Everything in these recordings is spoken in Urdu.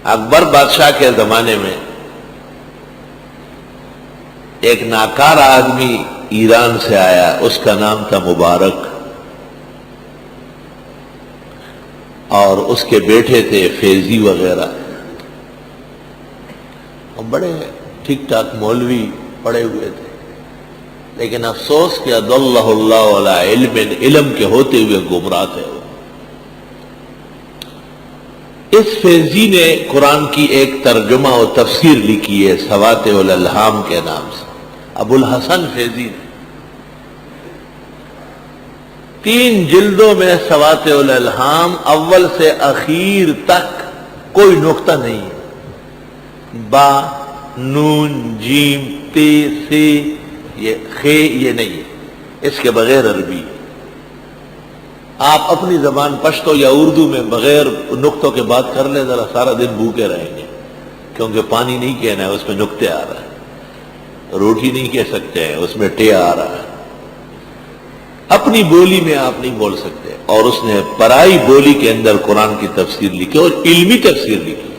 اکبر بادشاہ کے زمانے میں ایک ناکار آدمی ایران سے آیا، اس کا نام تھا مبارک، اور اس کے بیٹے تھے فیضی وغیرہ، اور بڑے ٹھیک ٹھاک مولوی پڑے ہوئے تھے، لیکن افسوس کہ اضلہ اللہ علی علم، علم کے ہوتے ہوئے گمراہ تھے۔ اس فیضی نے قرآن کی ایک ترجمہ و تفسیر لکھی ہے سواتع الالہام کے نام سے، ابو الحسن فیضی نے 3 جلدوں میں سواتع الالہام اول سے اخیر تک کوئی نقطہ نہیں ہے، با، نون، جیم، تے، سے، یہ خے، یہ نہیں ہے، اس کے بغیر عربی ہے۔ آپ اپنی زبان پشتو یا اردو میں بغیر نقطوں کے بات کر لیں، ذرا سارا دن بھوکے رہیں گے، کیونکہ پانی نہیں کہنا ہے، اس میں نقطے آ رہا ہے، روٹی نہیں کہہ سکتے ہیں، اس میں ٹے آ رہا ہے، اپنی بولی میں آپ نہیں بول سکتے، اور اس نے پرائی بولی کے اندر قرآن کی تفسیر لکھی اور علمی تفسیر لکھی۔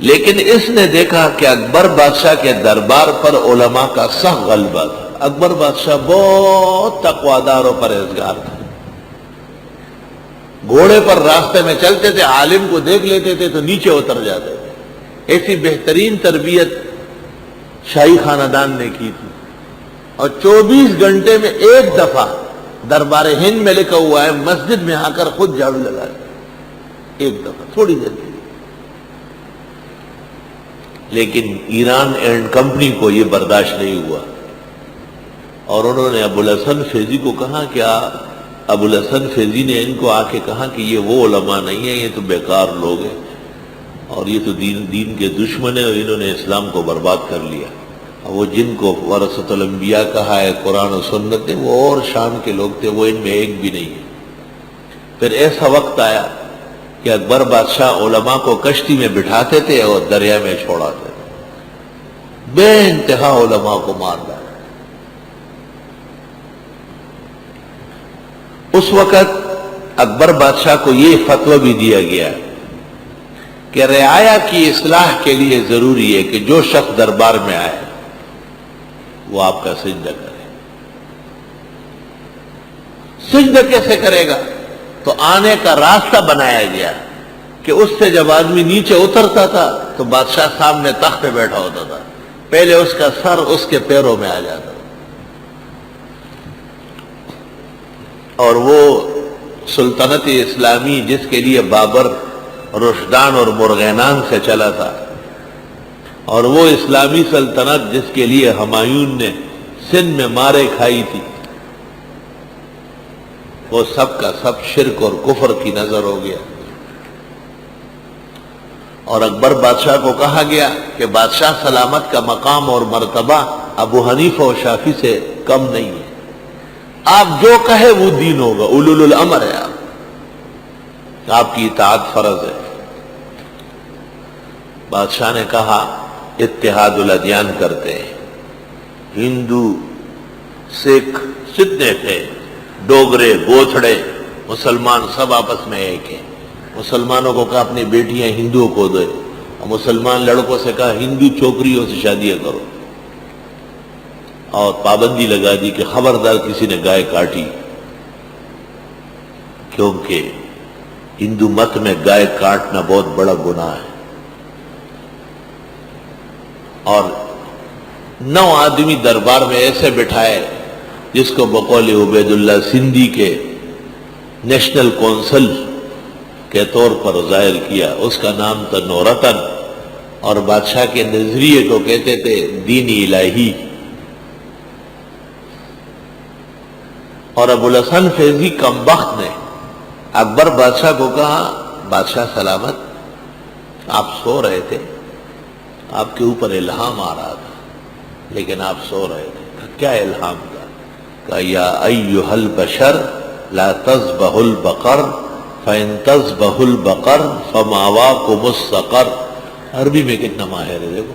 لیکن اس نے دیکھا کہ اکبر بادشاہ کے دربار پر علماء کا سخت غلبہ تھا۔ اکبر بادشاہ بہت تقوادار و پرہیزگار تھا، گھوڑے پر راستے میں چلتے تھے، عالم کو دیکھ لیتے تھے تو نیچے اتر جاتے تھے، ایسی بہترین تربیت شاہی خاندان نے کی تھی۔ اور 24 گھنٹے میں ایک دفعہ دربار ہند میں لکھا ہوا ہے مسجد میں آ کر خود جھاڑو لگا دیا، ایک دفعہ، تھوڑی دیر کے لیے۔ لیکن ایران اینڈ کمپنی کو یہ برداشت نہیں ہوا، اور انہوں نے ابو الحسن فیضی کو کہا کہ ابو الحسن فیضی نے ان کو آ کے کہا کہ یہ وہ علماء نہیں ہیں، یہ تو بیکار لوگ ہیں، اور یہ تو دین کے دشمن ہیں، اور انہوں نے اسلام کو برباد کر لیا، اور وہ جن کو ورثۃ الانبیاء کہا ہے قرآن و سنت نے، وہ اور شان کے لوگ تھے، وہ ان میں ایک بھی نہیں ہے۔ پھر ایسا وقت آیا کہ اکبر بادشاہ علماء کو کشتی میں بٹھاتے تھے اور دریا میں چھوڑاتے تھے، بے انتہا علماء کو مار ڈالا۔ اس وقت اکبر بادشاہ کو یہ فتویٰ بھی دیا گیا کہ رعایا کی اصلاح کے لیے ضروری ہے کہ جو شخص دربار میں آئے وہ آپ کا سجدہ کرے۔ سجدہ کیسے کرے گا؟ تو آنے کا راستہ بنایا گیا کہ اس سے جب آدمی نیچے اترتا تھا تو بادشاہ سامنے تخت پہ بیٹھا ہوتا تھا، پہلے اس کا سر اس کے پیروں میں آ جاتا، اور وہ سلطنت اسلامی جس کے لیے بابر رشدان اور مرغینان سے چلا تھا، اور وہ اسلامی سلطنت جس کے لیے ہمایون نے سندھ میں مارے کھائی تھی، وہ سب کا سب شرک اور کفر کی نظر ہو گیا۔ اور اکبر بادشاہ کو کہا گیا کہ بادشاہ سلامت کا مقام اور مرتبہ ابو حنیفہ و شافعی سے کم نہیں ہے، آپ جو کہے وہ دین ہوگا، اولو الامر ہے، آپ کی اطاعت فرض ہے۔ بادشاہ نے کہا اتحاد الادیان کرتے ہیں، ہندو، سکھ جتنے تھے، ڈوگرے، بوتھڑے، مسلمان سب آپس میں ایک ہیں۔ مسلمانوں کو کہا اپنی بیٹیاں ہندوؤں کو دے، اور مسلمان لڑکوں سے کہا ہندو چھوکریوں سے شادیاں کرو، اور پابندی لگا دی کہ خبردار کسی نے گائے کاٹی، کیونکہ ہندو مت میں گائے کاٹنا بہت بڑا گناہ ہے۔ اور 9 آدمی دربار میں ایسے بٹھائے جس کو بقول عبید اللہ سندھی کے نیشنل کونسل کے طور پر ظاہر کیا، اس کا نام تھا نورتن، اور بادشاہ کے نظریے کو کہتے تھے دین الہی۔ اور ابو الحسن فیضی کمبخت نے اکبر بادشاہ کو کہا بادشاہ سلامت، آپ سو رہے تھے، آپ کے اوپر الہام آ رہا تھا، لیکن آپ سو رہے تھے، کیا الہام تھا؟ کہا یا ایھا البشر لا تذبحوا البقر فإن تذبحوا البقر فمأواکم السقر۔ عربی میں کتنا ماہر ہے، دیکھو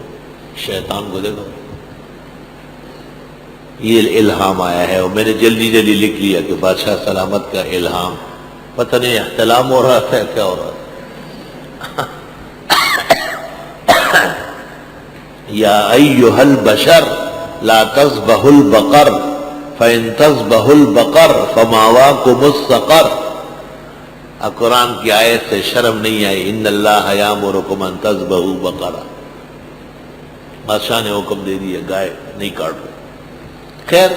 شیطان کو دیکھو، یہ الہام آیا ہے، اور میں نے جلدی جلدی لکھ لیا کہ بادشاہ سلامت کا الہام پتہ نہیں احتلام ہو رہا تھا کیا ہو رہا تھا. یا ایھا البشر لا تذبحوا البقر فإن تذبحوا البقر فمأواکم السقر. اب قرآن کی آیت سے شرم نہیں آئی. ان اللہ یامرکم ان تذبحوا بقرہ. بادشاہ نے حکم دے دیا گائے نہیں کاٹو. خیر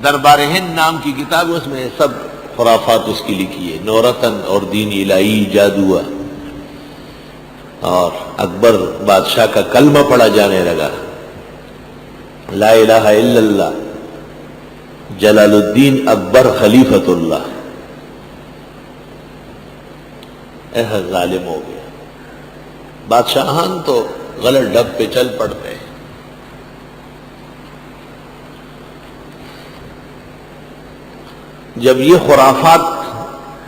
دربار ہند نام کی کتاب اس میں سب خرافات اس کی لکھی ہے. نورتن اور دین الہی جادو. اور اکبر بادشاہ کا کلمہ پڑھا جانے لگا. لا الہ الا اللہ جلال الدین اکبر خلیفۃ اللہ. ایسا ظالم ہو گیا. بادشاہان تو غلط ڈب پہ چل پڑتے ہیں. جب یہ خرافات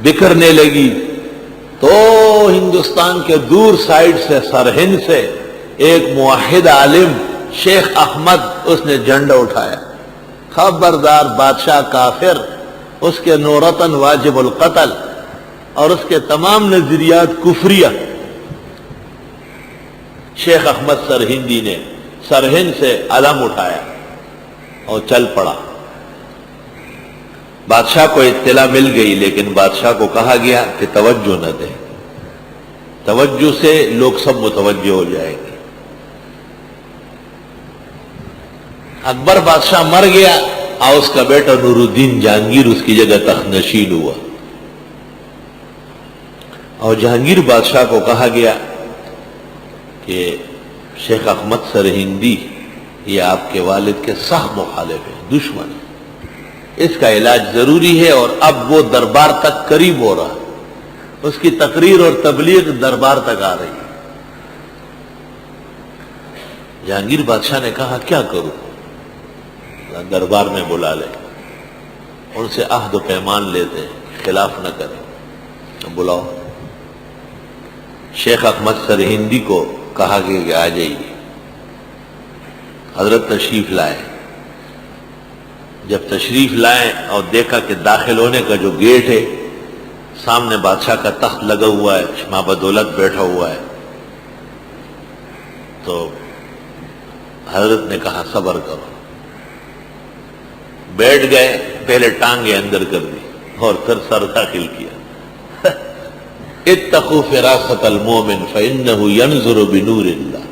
بکھرنے لگی تو ہندوستان کے دور سائڈ سے سرہند سے ایک موحد عالم شیخ احمد اس نے جھنڈا اٹھایا. خبردار بادشاہ کافر، اس کے نورتن واجب القتل اور اس کے تمام نظریات کفریہ. شیخ احمد سرہندی نے سرہند سے علم اٹھایا اور چل پڑا. بادشاہ کو اطلاع مل گئی، لیکن بادشاہ کو کہا گیا کہ توجہ نہ دے. توجہ سے لوگ سب متوجہ ہو جائیں گے. اکبر بادشاہ مر گیا اور اس کا بیٹا نور الدین جہانگیر اس کی جگہ تخت نشین ہوا. اور جہانگیر بادشاہ کو کہا گیا کہ شیخ احمد سرہندی یہ آپ کے والد کے سخت مخالف ہے، دشمن ہے. اس کا علاج ضروری ہے. اور اب وہ دربار تک قریب ہو رہا ہے. اس کی تقریر اور تبلیغ دربار تک آ رہی ہے. جہانگیر بادشاہ نے کہا کیا کروں؟ دربار میں بلا لے، ان سے عہد و پیمان لیتے ہیں خلاف نہ کریں. بلاؤ. شیخ احمد سرہندی کو کہا گیا کہ آ جائیے. حضرت تشریف لائے. جب تشریف لائے اور دیکھا کہ داخل ہونے کا جو گیٹ ہے سامنے بادشاہ کا تخت لگا ہوا ہے، ماں بدولت بیٹھا ہوا ہے، تو حضرت نے کہا صبر کرو. بیٹھ گئے. پہلے ٹانگیں اندر کر دی اور پھر سر داخل کیا. اتقوا فراست المومن فإنه ينظر بنور اللہ.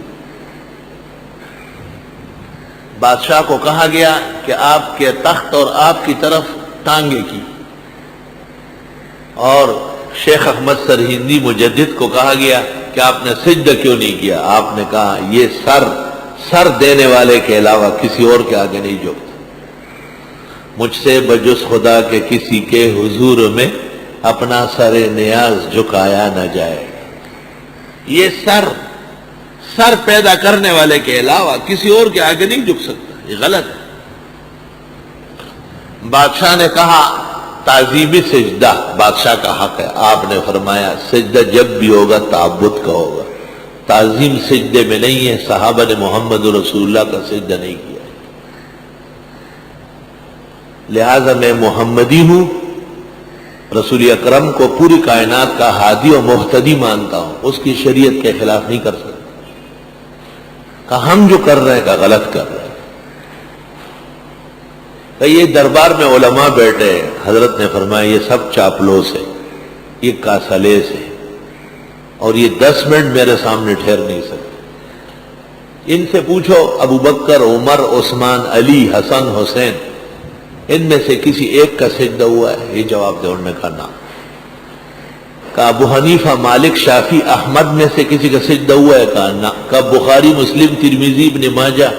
بادشاہ کو کہا گیا کہ آپ کے تخت اور آپ کی طرف ٹانگیں کی. اور شیخ احمد سرہندی مجدد کو کہا گیا کہ آپ نے سجدہ کیوں نہیں کیا؟ آپ نے کہا یہ سر دینے والے کے علاوہ کسی اور کے آگے نہیں جھکتا. مجھ سے بجز خدا کے کسی کے حضور میں اپنا سر نیاز جھکایا نہ جائے. یہ سر پیدا کرنے والے کے علاوہ کسی اور کے آگے نہیں جھک سکتا. یہ غلط ہے. بادشاہ نے کہا تعظیمی سجدہ بادشاہ کا حق ہے. آپ نے فرمایا سجدہ جب بھی ہوگا تعبد کا ہوگا، تعظیم سجدے میں نہیں ہے. صحابہ نے محمد رسول اللہ کا سجدہ نہیں کیا. لہذا میں محمدی ہوں، رسول اکرم کو پوری کائنات کا ہادی و مہتدی مانتا ہوں. اس کی شریعت کے خلاف نہیں کر سکتا. کہا ہم جو کر رہے ہیں کہ غلط کر رہے ہیں. کہ یہ دربار میں علماء بیٹھے ہیں. حضرت نے فرمایا یہ سب چاپلوس ہے، یہ کاسلیس ہے، اور یہ 10 منٹ میرے سامنے ٹھہر نہیں سکتے. ان سے پوچھو ابو بکر، عمر، عثمان، علی، حسن، حسین، ان میں سے کسی ایک کا سجدہ ہوا ہے؟ یہ جواب دے. انہوں نے کہا نہ. کہا ابو حنیفہ، مالک، شافعی، احمد میں سے کسی کا سجدہ ہوا ہے؟ کہا نہ. کہا بخاری، مسلم، ترمذی، ابن ماجہ،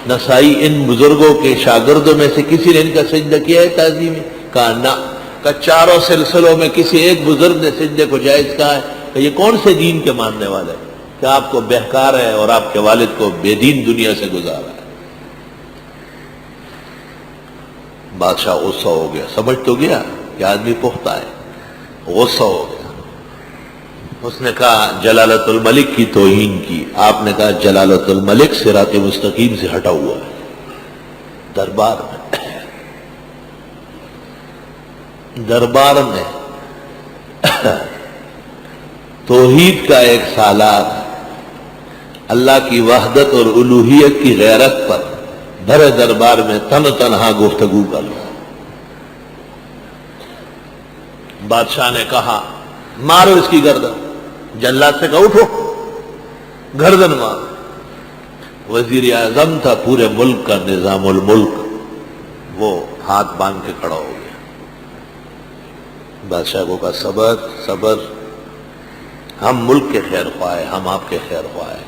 نسائی، ان بزرگوں کے شاگردوں میں سے کسی نے ان کا سجدہ کیا ہے تعظیمی؟ کہا نہ. کہا چاروں سلسلوں میں کسی ایک بزرگ نے سجدے کو جائز کہا ہے؟ کہ یہ کون سے دین کے ماننے والے ہیں کہ آپ کو بہکار ہے اور آپ کے والد کو بے دین دنیا سے گزارا ہے؟ بادشاہ غصہ ہو گیا. سمجھ تو گیا کہ آدمی پختہ ہے. غصہ ہو گیا. اس نے کہا جلالت الملک کی توہین کی. آپ نے کہا جلالت الملک صراط مستقیم سے ہٹا ہوا ہے. دربار میں توحید کا ایک سالار اللہ کی وحدت اور الوہیت کی غیرت پر بھرے دربار میں تنہا گفتگو کر لو. بادشاہ نے کہا مارو اس کی گردن. جلاد سے کہا اٹھو گردن مارو. وزیر اعظم تھا پورے ملک کا، نظام الملک، وہ ہاتھ باندھ کے کھڑا ہو گیا. بادشاہ کو کہا صبر صبر، ہم ملک کے خیر خواہ ہیں، ہم آپ کے خیر خواہ ہیں.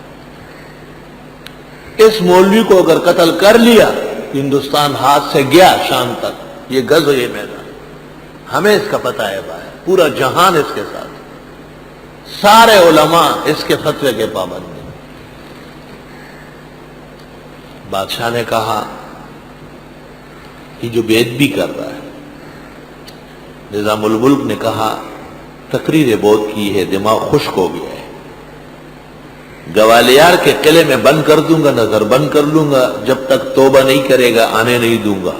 اس مولوی کو اگر قتل کر لیا ہندوستان ہاتھ سے گیا شام تک، یہ غزو یہ میدان، ہمیں اس کا پتہ ہے بھائی، پورا جہان اس کے ساتھ، سارے علماء اس کے فتوے کے پابند ہیں. بادشاہ نے کہا کہ جو بے ادبی کر رہا ہے. نظام الملک نے کہا تقریر بہت کی ہے، دماغ خشک ہو گیا ہے، گوالیار کے قلعے میں بند کر دوں گا، نظر بند کر لوں گا، جب تک توبہ نہیں کرے گا آنے نہیں دوں گا،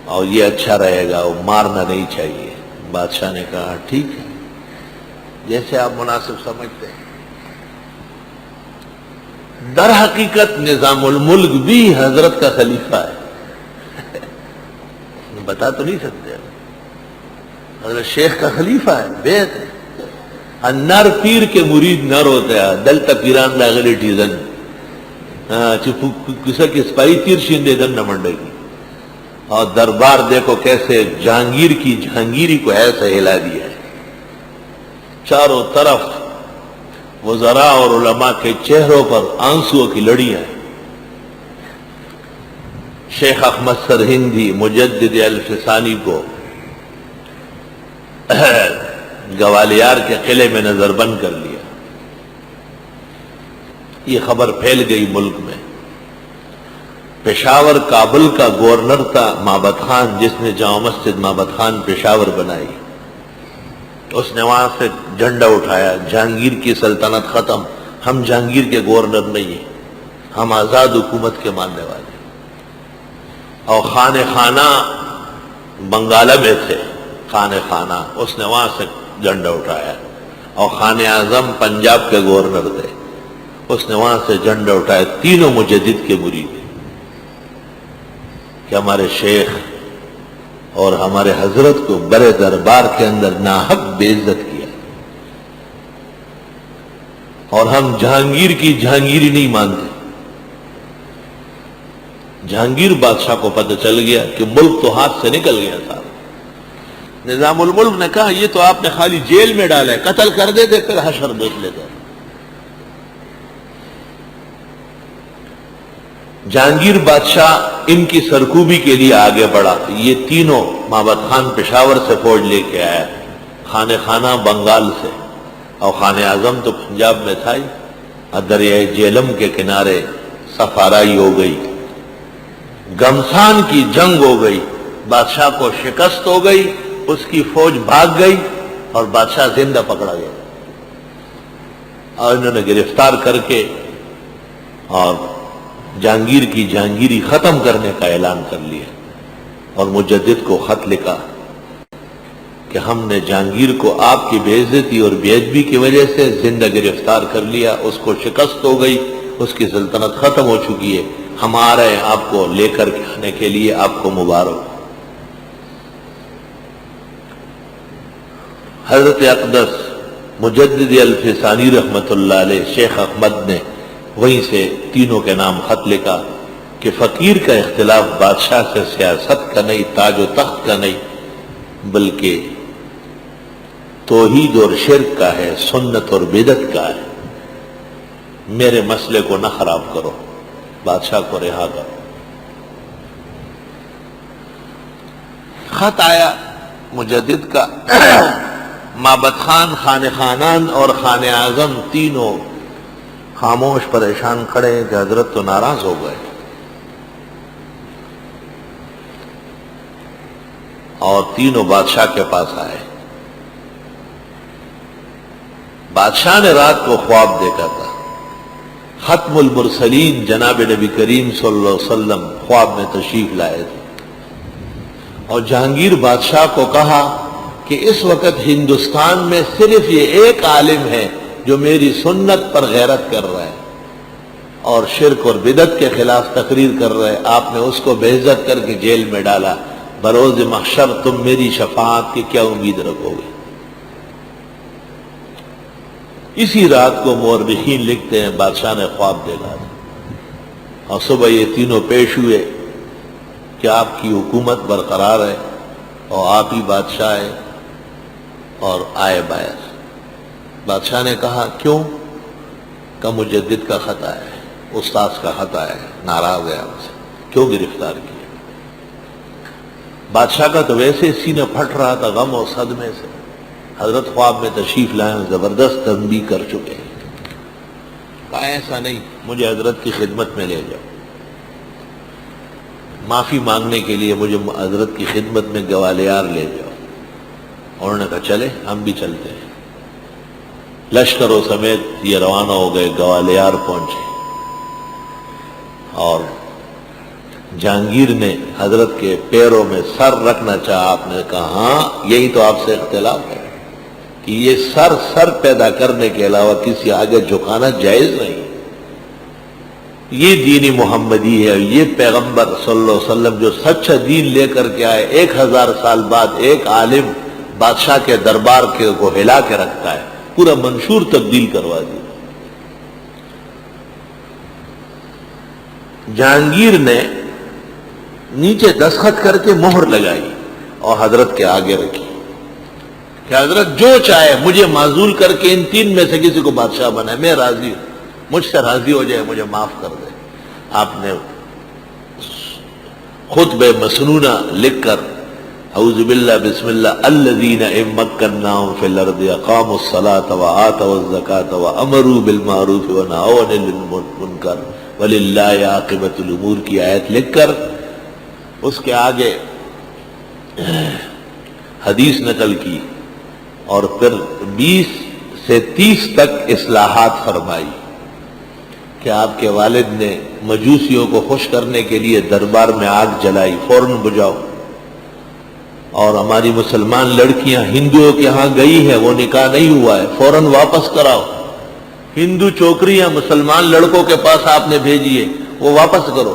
اور یہ اچھا رہے گا، وہ مارنا نہیں چاہیے. بادشاہ نے کہا ٹھیک ہے، جیسے آپ مناسب سمجھتے ہیں. در حقیقت نظام الملک بھی حضرت کا خلیفہ ہے. بتا تو نہیں سکتے، حضرت شیخ کا خلیفہ ہے، بیعت ہے. نر پیر کے مرید نر ہوتے ہیں، دلتا پیران لاغلی ٹیزن کسا کی سپائی تیر شیندے دن نہ منڈے گی. اور دربار دیکھو کیسے جہانگیر کی جہانگیری کو ایسا ہلا دیا ہے. چاروں طرف وزراء اور علماء کے چہروں پر آنسوؤں کی لڑیاں ہیں. شیخ احمد سرہندی مجدد الفسانی کو گوالیار کے قلعے میں نظر بند کر لیا. یہ خبر پھیل گئی ملک میں. پشاور کابل کا گورنر تھا مابت خان، جس نے جامع مسجد مابت خان پشاور بنائی. اس نے وہاں سے جھنڈا اٹھایا، جہانگیر کی سلطنت ختم، ہم جہانگیر کے گورنر نہیں ہیں، ہم آزاد حکومت کے ماننے والے. اور خانہ خانہ بنگالہ میں تھے، خانہ خانہ، اس نے وہاں سے جھنڈا اٹھایا. اور خانہ اعظم پنجاب کے گورنر تھے، اس نے وہاں سے جھنڈا اٹھایا. تینوں مجدد کے مرید ہیں کہ ہمارے شیخ اور ہمارے حضرت کو برے دربار کے اندر ناحق بے عزت کیا، اور ہم جہانگیر کی جہانگیری نہیں مانتے. جہانگیر بادشاہ کو پتہ چل گیا کہ ملک تو ہاتھ سے نکل گیا تھا. نظام الملک نے کہا یہ تو آپ نے خالی جیل میں ڈالا ہے، قتل کر دیتے پھر حشر دیکھ لیتے. جہانگیر بادشاہ ان کی سرکوبی کے لیے آگے بڑھا. یہ تینوں مابت خان پشاور سے فوج لے کے آیا، خانہ خانہ بنگال سے، اور خانہ اعظم تو پنجاب میں تھا ہی. دریائے جیلم کے کنارے سفارائی ہو گئی، گمسان کی جنگ ہو گئی، بادشاہ کو شکست ہو گئی، اس کی فوج بھاگ گئی اور بادشاہ زندہ پکڑا گیا. اور انہوں نے گرفتار کر کے اور جہانگیر کی جہانگیری ختم کرنے کا اعلان کر لیا، اور مجدد کو خط لکھا کہ ہم نے جہانگیر کو آپ کی بے عزتی اور بے ادبی کی وجہ سے زندہ گرفتار کر لیا، اس کو شکست ہو گئی، اس کی سلطنت ختم ہو چکی ہے، ہم آ رہے ہیں آپ کو لے کر کے آنے کے لیے، آپ کو مبارک. حضرت اقدس مجدد الفسانی رحمت اللہ علیہ شیخ احمد نے وہیں سے تینوں کے نام خط لکھا کہ فقیر کا اختلاف بادشاہ سے سیاست کا نہیں، تاج و تخت کا نہیں، بلکہ توحید اور شرک کا ہے، سنت اور بدعت کا ہے. میرے مسئلے کو نہ خراب کرو، بادشاہ کو رہا کرو. خط آیا مجدد کا. مابت خان، خانہ خانان اور خانہ اعظم تینوں خاموش پریشان کھڑے ہیں کہ حضرت تو ناراض ہو گئے. اور تینوں بادشاہ کے پاس آئے. بادشاہ نے رات کو خواب دیکھا تھا. ختم المرسلین جناب نبی کریم صلی اللہ علیہ وسلم خواب میں تشریف لائے تھے، اور جہانگیر بادشاہ کو کہا کہ اس وقت ہندوستان میں صرف یہ ایک عالم ہے جو میری سنت پر غیرت کر رہا ہے اور شرک اور بدعت کے خلاف تقریر کر رہا ہے، آپ نے اس کو بے عزت کر کے جیل میں ڈالا، بروز محشر تم میری شفاعت کی کیا امید رکھو گے؟ اسی رات کو مورخین لکھتے ہیں بادشاہ نے خواب دیکھا اور صبح یہ تینوں پیش ہوئے کہ آپ کی حکومت برقرار ہے اور آپ ہی بادشاہ ہے، اور آئے باہر۔ بادشاہ نے کہا کیوں؟ کہ مجدد کا خطا ہے، استاذ کا خطا ہے، ناراض ہے ہم سے، کیوں گرفتار کیا؟ بادشاہ کا تو ویسے سینہ پھٹ رہا تھا غم اور صدمے سے، حضرت خواب میں تشریف لائے، زبردست تنبیہ کر چکے ہیں۔ کہا ایسا نہیں، مجھے حضرت کی خدمت میں لے جاؤ، معافی مانگنے کے لیے مجھے حضرت کی خدمت میں گوالیار لے جاؤ۔ انہوں نے کہا چلے، ہم بھی چلتے ہیں۔ لشکروں سمیت یہ روانہ ہو گئے، گوالیار پہنچے اور جہانگیر نے حضرت کے پیروں میں سر رکھنا چاہا۔ آپ نے کہا ہاں یہی تو آپ سے اختلاف ہے کہ یہ سر پیدا کرنے کے علاوہ کسی آگے جھکانا جائز نہیں۔ یہ دین محمدی ہے، یہ پیغمبر صلی اللہ علیہ وسلم جو سچا دین لے کر کے آئے، 1000 سال بعد ایک عالم بادشاہ کے دربار کو ہلا کے رکھتا ہے، پورا منشور تبدیل کروا دیا۔ جہانگیر نے نیچے دستخط کر کے مہر لگائی اور حضرت کے آگے رکھی کہ حضرت جو چاہے مجھے معزول کر کے ان 3 میں سے کسی کو بادشاہ بنائے، میں راضی ہوں، مجھ سے راضی ہو جائے، مجھے معاف کر دے۔ آپ نے خطبہ مسنونہ لکھ کر اعوذ باللہ بسم اللہ الذین ان مکناہم فی الارض اقاموا الصلاۃ وآتوا الزکاۃ وامروا بالمعروف ونہوا عن المنکر وللہ عاقبۃ الامور کی آیت لکھ کر اس کے آگے حدیث نقل کی اور پھر 20 سے 30 تک اصلاحات فرمائی کہ آپ کے والد نے مجوسیوں کو خوش کرنے کے لیے دربار میں آگ جلائی، فوراً بجھاؤ، اور ہماری مسلمان لڑکیاں ہندوؤں کے ہاں گئی ہیں، وہ نکاح نہیں ہوا ہے، فوراً واپس کراؤ۔ ہندو چوکریاں مسلمان لڑکوں کے پاس آپ نے بھیجی ہے، وہ واپس کرو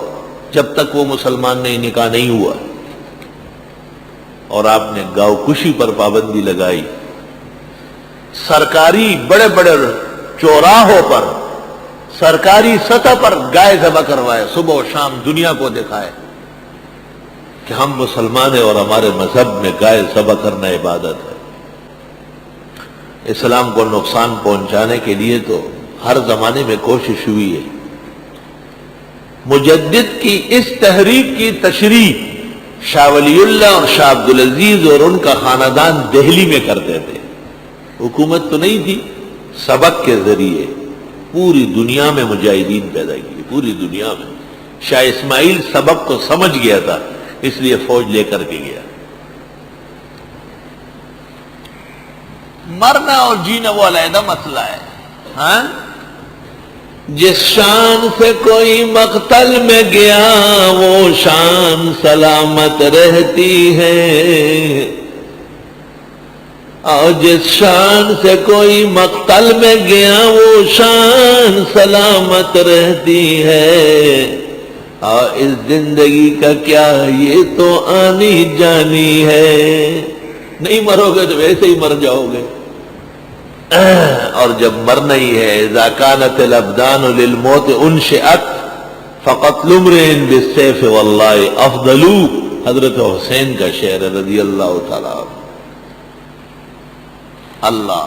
جب تک وہ مسلمان نہیں نکاح نہیں ہوا۔ اور آپ نے گاؤ کشی پر پابندی لگائی، سرکاری بڑے بڑے چوراہوں پر سرکاری سطح پر گائے ذبح کروائے، صبح و شام دنیا کو دکھائے کہ ہم مسلمان ہیں اور ہمارے مذہب میں گائے ذبح کرنا عبادت ہے۔ اسلام کو نقصان پہنچانے کے لیے تو ہر زمانے میں کوشش ہوئی ہے۔ مجدد کی اس تحریک کی تشریح شاہ ولی اللہ اور شاہ عبدالعزیز اور ان کا خاندان دہلی میں کرتے تھے، حکومت تو نہیں تھی، سبق کے ذریعے پوری دنیا میں مجاہدین پیدا کیے، پوری دنیا میں۔ شاہ اسماعیل سبق کو سمجھ گیا تھا، اس لیے فوج لے کر کے گیا۔ مرنا اور جینا وہ علیحدہ مسئلہ ہے، ہاں؟ جس شان سے کوئی مقتل میں گیا وہ شان سلامت رہتی ہے، اور جس شان سے کوئی مقتل میں گیا وہ شان سلامت رہتی ہے، اور اس زندگی کا کیا یہ تو آنی جانی ہے، نہیں مرو گے تو ویسے ہی مر جاؤ گے۔ اور جب مرنا ہی ہے، اذا كانت الابدان للموت انشئت فقتل امرئ بالسيف والله افضل، حضرت حسین کا شعر رضی اللہ تعالی عنہ۔ اللہ